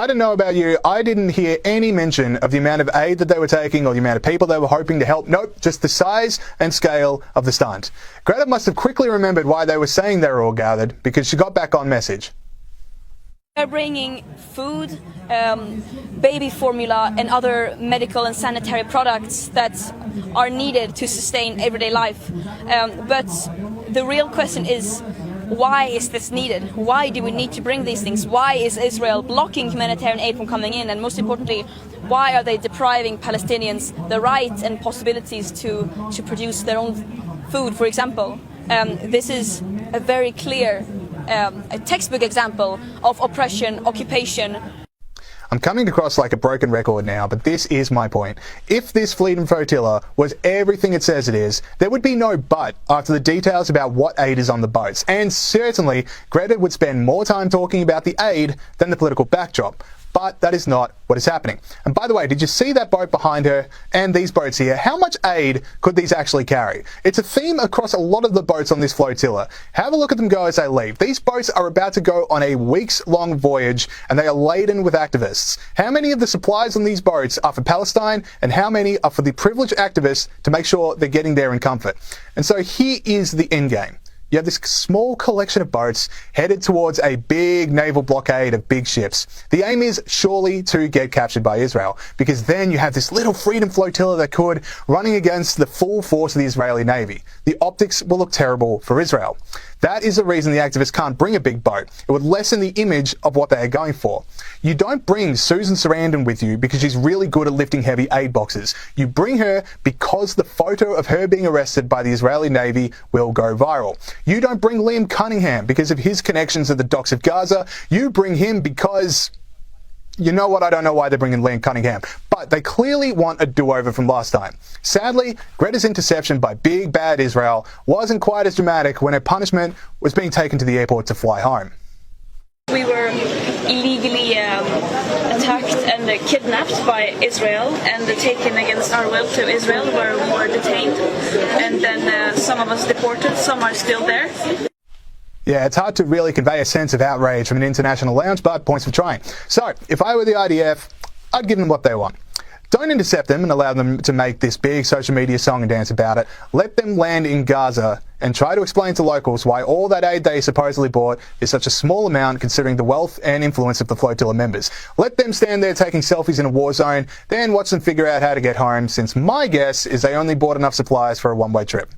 I don't know about you, I didn't hear any mention of the amount of aid that they were taking or the amount of people they were hoping to help. Nope, just the size and scale of the stunt. Greta must have quickly remembered why they were saying they were all gathered, because she got back on message. They're bringing food, baby formula and other medical and sanitary products that are needed to sustain everyday life. But the real question is, why is this needed? Why do we need to bring these things? Why is Israel blocking humanitarian aid from coming in? And most importantly, why are they depriving Palestinians the right and possibilities to produce their own food, for example? This is a very clear a textbook example of oppression, occupation. I'm coming across like a broken record now, but this is my point. If this fleet and flotilla was everything it says it is, there would be no but after the details about what aid is on the boats. And certainly, Greta would spend more time talking about the aid than the political backdrop. But that is not what is happening. And by the way, did you see that boat behind her and these boats here? How much aid could these actually carry? It's a theme across a lot of the boats on this flotilla. Have a look at them go as they leave. These boats are about to go on a weeks-long voyage and they are laden with activists. How many of the supplies on these boats are for Palestine and how many are for the privileged activists to make sure they're getting there in comfort? And so here is the end game. You have this small collection of boats headed towards a big naval blockade of big ships. The aim is surely to get captured by Israel, because then you have this little freedom flotilla that could running against the full force of the Israeli Navy. The optics will look terrible for Israel. That is the reason the activists can't bring a big boat. It would lessen the image of what they are going for. You don't bring Susan Sarandon with you because she's really good at lifting heavy aid boxes. You bring her because the photo of her being arrested by the Israeli Navy will go viral. You don't bring Liam Cunningham because of his connections at the docks of Gaza. You bring him because... you know what, I don't know why they're bringing Liam Cunningham, but they clearly want a do-over from last time. Sadly, Greta's interception by big bad Israel wasn't quite as dramatic when her punishment was being taken to the airport to fly home. We were illegally attacked and kidnapped by Israel and taken against our will to Israel, where we were detained, and then some of us deported, some are still there. Yeah, it's hard to really convey a sense of outrage from an international lounge, but points for trying. So, if I were the IDF, I'd give them what they want. Don't intercept them and allow them to make this big social media song and dance about it. Let them land in Gaza and try to explain to locals why all that aid they supposedly bought is such a small amount considering the wealth and influence of the flotilla members. Let them stand there taking selfies in a war zone, then watch them figure out how to get home, since my guess is they only bought enough supplies for a one-way trip.